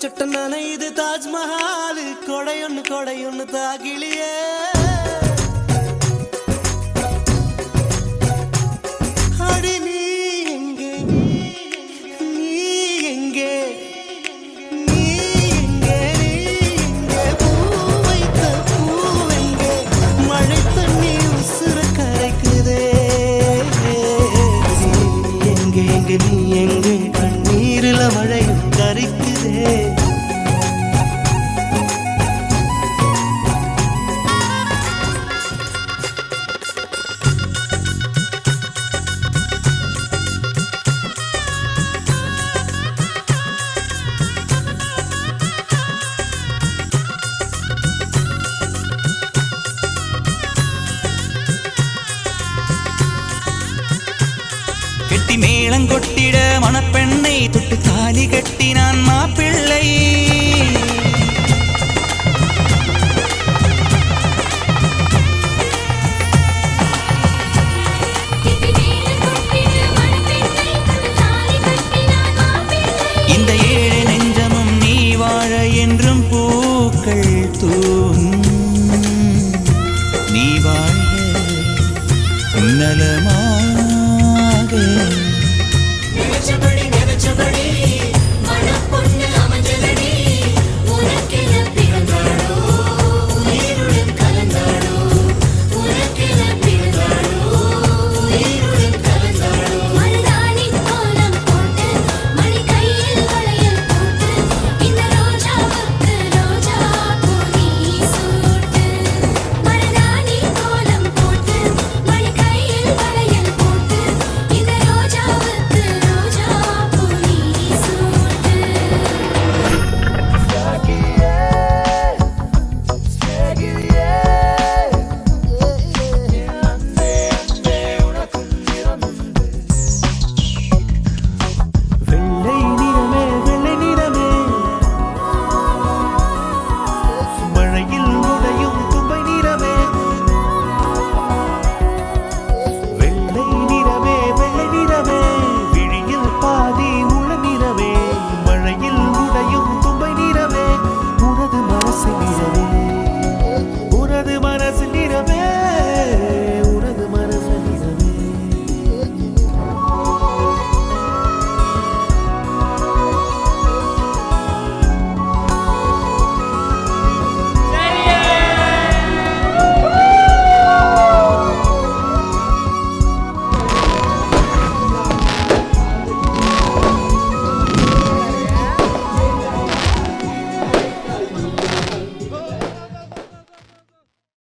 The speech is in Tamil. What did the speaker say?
சட்ட நனையுது தாஜ்மஹால் கொடையொன்னு தாகிலியே அடி நீ எங்கே நீ எங்கே நீ எங்கே நீ எங்கே பூ வைத்த பூவெங்கே மழை தண்ணி உசுர கரைக்குதே எங்கே எங்கே நீ எங்கே கண்ணீரில மழையும் கரைக்குதே கெட்டி மேளங்கொட்டிட மணப்பெண்ணை தொட்டு தாலி கட்டினான் மாப்பிள்ளை இந்த ஏழு நெஞ்சமும் நீ வாழ என்றும் பூக்கள் தூவும் நீ வாழ நலமா